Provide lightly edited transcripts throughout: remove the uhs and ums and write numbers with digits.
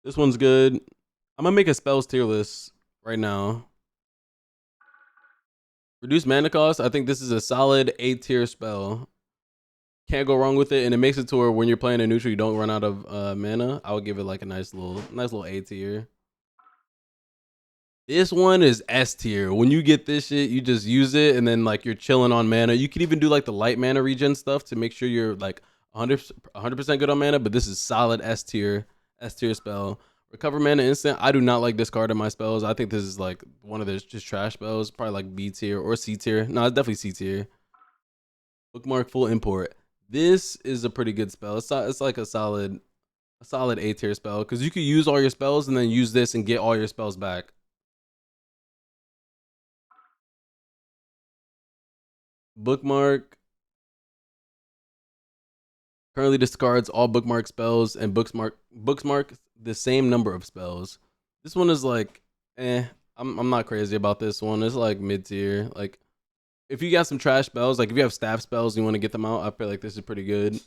This one's good. I'm gonna make a spells tier list right now. Reduce mana cost. I think this is a solid A tier spell. Can't go wrong with it, and it makes it to where when you're playing a neutral, you don't run out of mana. I would give it like a nice little A tier. This one is S tier. When you get this shit, you just use it, and then like you're chilling on mana. You can even do like the light mana regen stuff to make sure you're like 100% good on mana. But this is solid S tier spell. Recover mana instant. I do not like discarding my spells. I think this is like one of those just trash spells. Probably like B tier or C tier. No, it's definitely C tier. Bookmark full import. This is a pretty good spell. It's like a solid A tier spell because you could use all your spells and then use this and get all your spells back. Bookmark currently discards all bookmark spells and booksmark the same number of spells. This one is like, I'm not crazy about this one. It's like mid tier. Like if you got some trash spells, like if you have staff spells and you want to get them out, I feel like this is pretty good.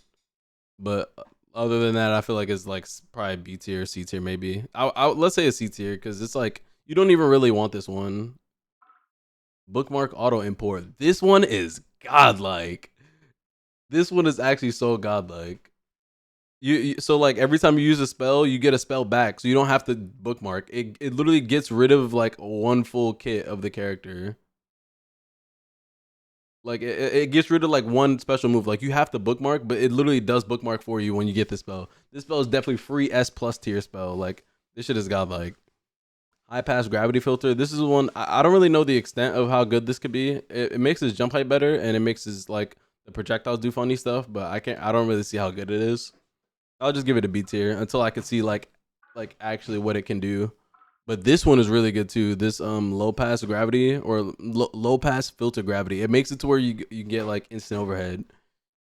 But other than that, I feel like it's like probably B tier, C tier, maybe. Let's say a C tier because it's like you don't even really want this one. Bookmark auto import. This one is godlike. This one is actually so godlike. So like every time you use a spell, you get a spell back, so you don't have to bookmark. It literally gets rid of like one full kit of the character. Like it gets rid of like one special move. Like you have to bookmark, but it literally does bookmark for you when you get this spell. This spell is definitely free S plus tier spell. Like this shit is godlike. High pass gravity filter. This is one I don't really know the extent of how good this could be. It makes his jump height better and it makes his like the projectiles do funny stuff, but I don't really see how good it is. I'll just give it a B tier until I can see like actually what it can do. But this one is really good too. This low pass gravity or low pass filter gravity. It makes it to where you get like instant overhead.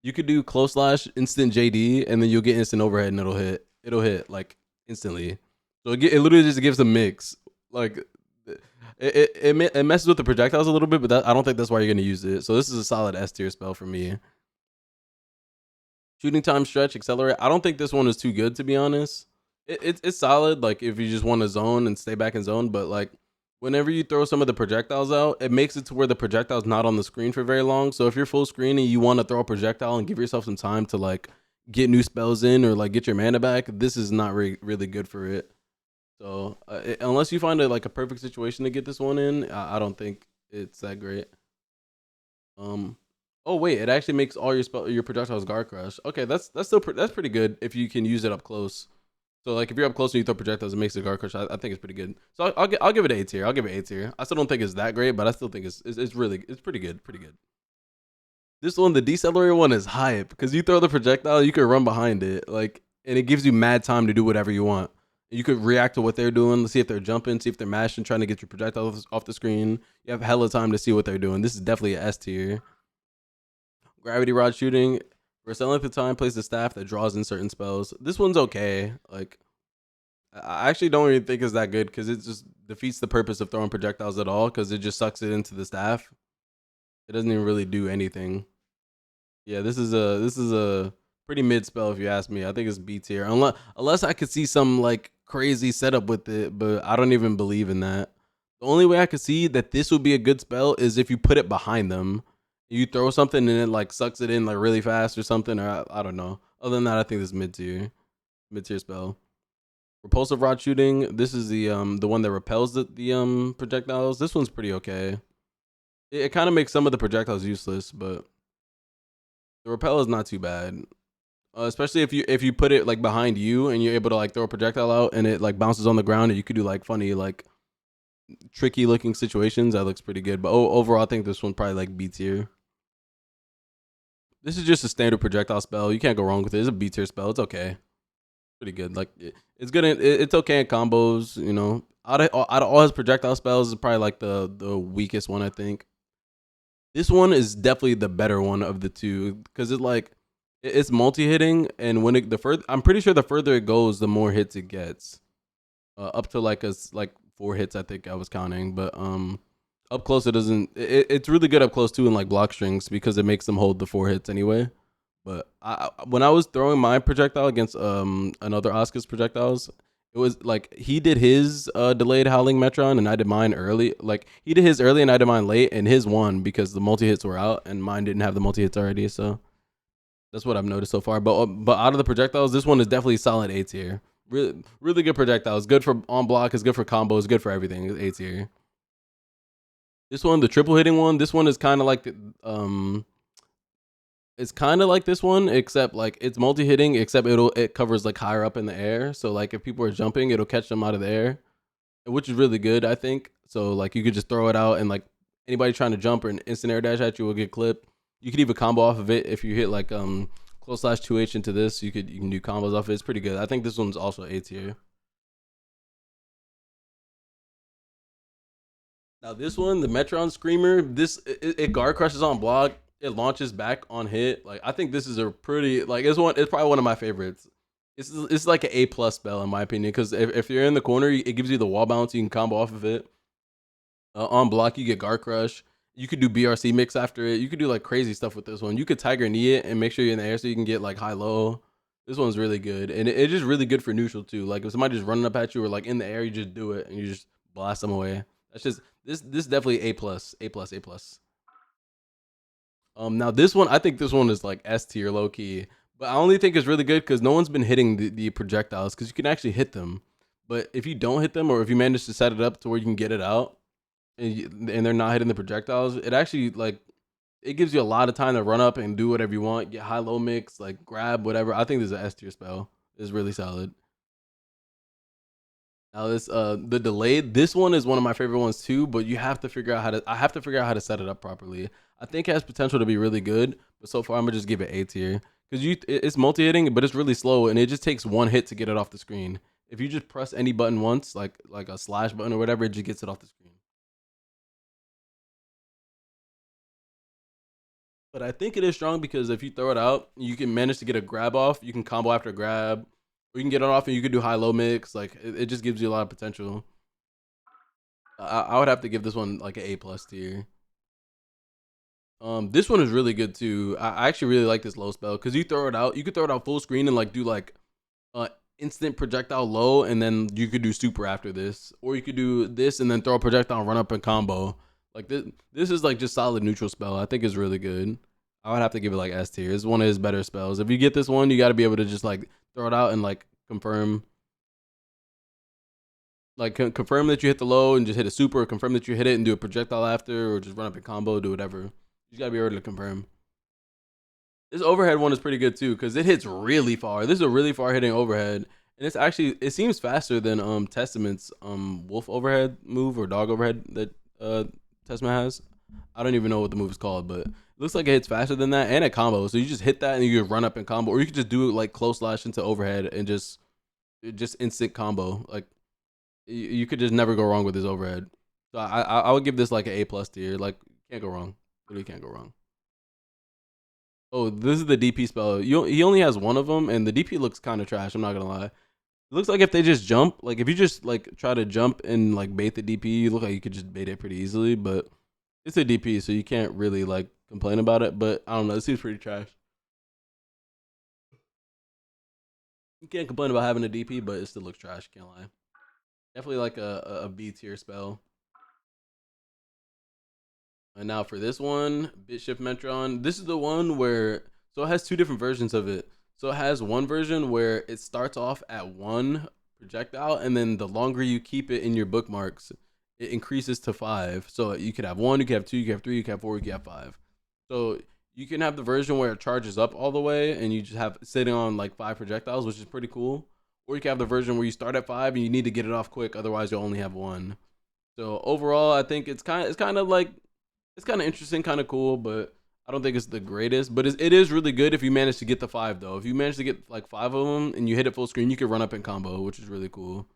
You could do close slash instant JD and then you'll get instant overhead and it'll hit. It'll hit like instantly. So it literally just gives a mix. Like it messes with the projectiles a little bit, but I don't think that's why you're gonna use it. So this is a solid S tier spell for me. Shooting time stretch accelerate. I don't think this one is too good to be honest. It's solid like if you just want to zone and stay back in zone, but like whenever you throw some of the projectiles out, it makes it to where the projectile's not on the screen for very long. So if you're full screen and you want to throw a projectile and give yourself some time to like get new spells in or like get your mana back, this is not really good for it. So unless you find like a perfect situation to get this one in, I don't think it's that great. Um, oh wait, it actually makes all your projectiles guard crush. Okay, that's still that's pretty good if you can use it up close. So like if you're up close and you throw projectiles, it makes it guard crush. I think it's pretty good. So I'll give it A tier. I'll give it A tier. I still don't think it's that great, but I still think it's pretty good. Pretty good. This one, the decelerator one, is hype because you throw the projectile, you can run behind it, like, and it gives you mad time to do whatever you want. You could react to what they're doing, see if they're jumping, see if they're mashing, trying to get your projectile off the screen. You have hella time to see what they're doing. This is definitely a S tier. Gravity rod shooting. For some length of time, place the staff that draws in certain spells. This one's okay. Like, I actually don't even think it's that good because it just defeats the purpose of throwing projectiles at all because it just sucks it into the staff. It doesn't even really do anything. Yeah, this is a pretty mid spell if you ask me. I think it's B tier. Unless I could see some like crazy setup with it, but I don't even believe in that. The only way I could see that this would be a good spell is if you put it behind them. You throw something and it like sucks it in like really fast or something, or I don't know. Other than that, I think this is mid tier spell. Repulsive rod shooting. This is the one that repels the projectiles. This one's pretty okay. It kind of makes some of the projectiles useless, but the repel is not too bad. Especially if you put it like behind you and you're able to like throw a projectile out and it like bounces on the ground and you could do like funny like tricky looking situations. That looks pretty good. But overall, I think this one probably like B tier. This is just a standard projectile spell. You can't go wrong with it. It's a B tier spell. It's okay. Pretty good. Like it's good. It's okay in combos. You know, out of all his projectile spells, is probably like the weakest one. I think this one is definitely the better one of the two because it's multi hitting and when the further I'm pretty sure the further it goes, the more hits it gets. Up to like like 4 hits, I think I was counting, but up close it doesn't. It's really good up close too in like block strings because it makes them hold the 4 hits anyway. But when I was throwing my projectile against another Asuka's projectiles, It was like he did his delayed Howling Metron and I did mine early. Like he did his early and I did mine late, and his won because the multi hits were out and mine didn't have the multi hits already. So that's what I've noticed so far. But out of the projectiles, this one is definitely solid A tier. Really good projectiles. Good for on block. It's good for combos. Good for everything. It's A tier. This one, the triple hitting one. This one is kind of like it's kind of like this one, except like it's multi hitting, except it covers like higher up in the air. So like if people are jumping, it'll catch them out of the air, which is really good, I think. So like you could just throw it out and like anybody trying to jump or an instant air dash at you will get clipped. You could even combo off of it if you hit like close slash 2H into this. You can do combos off it. It's pretty good. I think this one's also A tier. Now this one, the Metron Screamer, it guard crushes on block. It launches back on hit. Like I think this is a pretty like it's probably one of my favorites. It's like an A+ spell in my opinion because if you're in the corner, it gives you the wall bounce. You can combo off of it. On block, you get guard crush. You could do BRC mix after it. You could do like crazy stuff with this one. You could Tiger Knee it and make sure you're in the air so you can get like high low. This one's really good, and it's just really good for neutral too. Like if somebody just running up at you or like in the air, you just do it and you just blast them away. That's just this definitely A plus, A plus, A plus. Now this one, I think this one is like S tier low key, but I only think it's really good because no one's been hitting the projectiles because you can actually hit them. But if you don't hit them or if you manage to set it up to where you can get it out and they're not hitting the projectiles, it actually like it gives you a lot of time to run up and do whatever you want, get high low mix, like grab whatever. I think this is an S tier spell. It's really solid. Now this the delayed, this one is one of my favorite ones too, but you have to figure out how to I have to figure out how to set it up properly. I think it has potential to be really good, but so far I'm gonna just give it A tier. Because it's multi-hitting, but it's really slow and it just takes one hit to get it off the screen. If you just press any button once, like a slash button or whatever, it just gets it off the screen. But I think it is strong because if you throw it out, you can manage to get a grab off. You can combo after a grab, or you can get it off and you can do high low mix. Like it just gives you a lot of potential. I would have to give this one like an A+ tier. This one is really good too. I actually really like this low spell because you throw it out. You could throw it out full screen and like do like uh instant projectile low, and then you could do super after this, or you could do this and then throw a projectile run up and combo. Like this is like just solid neutral spell. I think it's really good. I would have to give it like S tier. It's one of his better spells. If you get this one, you got to be able to just like throw it out and like confirm, like confirm that you hit the low and just hit a super, or confirm that you hit it and do a projectile after, or just run up and combo, do whatever. You got to be able to confirm. This overhead one is pretty good too because it hits really far. This is a really far hitting overhead, and it's actually it seems faster than Testament's wolf overhead move or dog overhead that Testament has. I don't even know what the move is called, but it looks like it hits faster than that and a combo. So you just hit that and you can run up and combo, or you could just do it like close slash into overhead and just instant combo. Like you could just never go wrong with this overhead. So I would give this like an A+ tier. Like can't go wrong. Really can't go wrong. Oh, this is the DP spell. He only has one of them, and the DP looks kind of trash. I'm not gonna lie. It looks like if they just jump, like if you just like try to jump and like bait the DP, you look like you could just bait it pretty easily. But it's a DP, so you can't really like complain about it. But I don't know. It seems pretty trash. You can't complain about having a DP, but it still looks trash. Can't lie. Definitely like a B tier spell. And now for this one, Bit Shift Metron. This is the one where so it has two different versions of it. So it has one version where it starts off at one projectile, and then the longer you keep it in your bookmarks, it increases to five. So you could have one, you could have two, you could have three, you could have four, you could have five. So you can have the version where it charges up all the way and you just have sitting on like five projectiles, which is pretty cool. Or you can have the version where you start at five and you need to get it off quick, otherwise you'll only have one. So overall, I think it's kind of like it's kind of interesting, kind of cool, but I don't think it's the greatest. But it is really good if you manage to get the five, though. If you manage to get like five of them and you hit it full screen, you can run up and combo, which is really cool.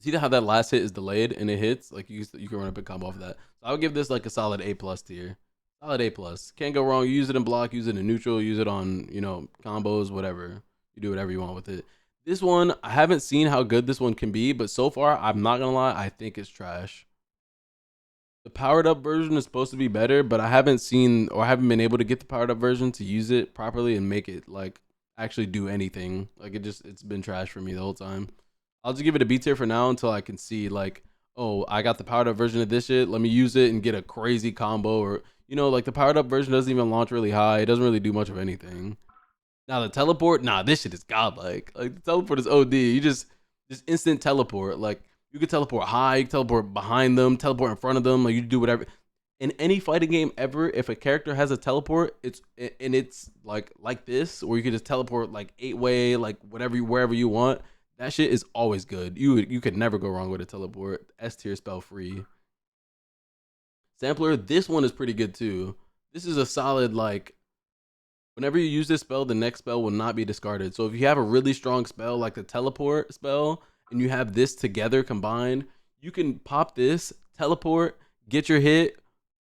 See how that last hit is delayed and it hits? Like you can run up and combo off of that. So I would give this like a solid A+ tier. Solid A+. Can't go wrong. You use it in block, use it in neutral, use it on, combos, whatever. You do whatever you want with it. This one, I haven't seen how good this one can be, but so far, I'm not gonna lie, I think it's trash. The powered up version is supposed to be better, but I haven't seen or I haven't been able to get the powered up version to use it properly and make it like actually do anything. Like it's been trash for me the whole time. I'll just give it a B tier for now until I can see like, oh, I got the powered up version of this shit. Let me use it and get a crazy combo, or like the powered up version doesn't even launch really high. It doesn't really do much of anything. Now the teleport, nah, this shit is godlike. Like the teleport is OD. You just instant teleport. Like you can teleport high, you can teleport behind them, teleport in front of them. Like you do whatever. In any fighting game ever, if a character has a teleport, it's like this, or you can just teleport like 8-way, like wherever you want. That shit is always good. You could never go wrong with a teleport. S tier spell free. Sampler, this one is pretty good too. This is a solid like. Whenever you use this spell, the next spell will not be discarded. So if you have a really strong spell like the teleport spell and you have this together combined, you can pop this, teleport, get your hit,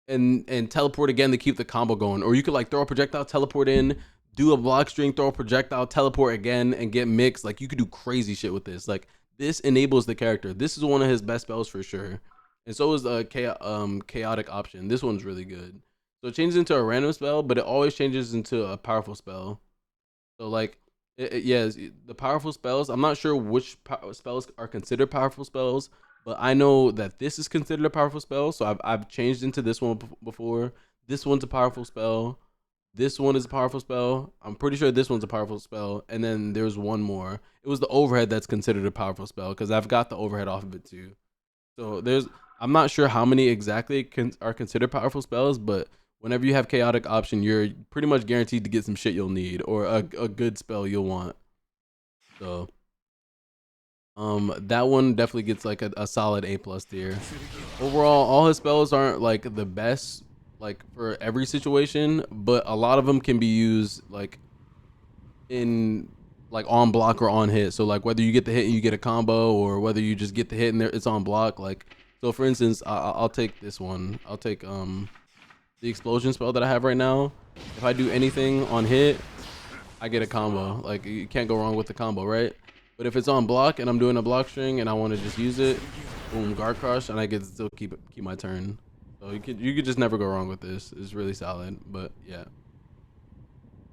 and teleport again to keep the combo going. Or you could like throw a projectile, teleport in, do a block string, throw a projectile, teleport again, and get mixed. Like you could do crazy shit with this. Like this enables the character. This is one of his best spells for sure. And so is the chaotic option. This one's really good. So it changes into a random spell, but it always changes into a powerful spell. So like, the powerful spells, I'm not sure which spells are considered powerful spells, but I know that this is considered a powerful spell. So I've changed into this one before. This one's a powerful spell. This one is a powerful spell. I'm pretty sure this one's a powerful spell. And then there's one more. It was the overhead that's considered a powerful spell because I've got the overhead off of it too. So I'm not sure how many exactly are considered powerful spells, but whenever you have chaotic option, you're pretty much guaranteed to get some shit you'll need or a good spell you'll want. So that one definitely gets like a solid A+ tier. Overall, all his spells aren't like the best like for every situation, but a lot of them can be used like in like on block or on hit. So like whether you get the hit and you get a combo, or whether you just get the hit and it's on block. Like so, for instance, I'll take this one. I'll take the explosion spell that I have right now. If I do anything on hit, I get a combo. Like you can't go wrong with the combo, right? But if it's on block and I'm doing a block string and I want to just use it, boom, guard crush, and I get to still keep my turn. So you could just never go wrong with this. It's really solid. But yeah.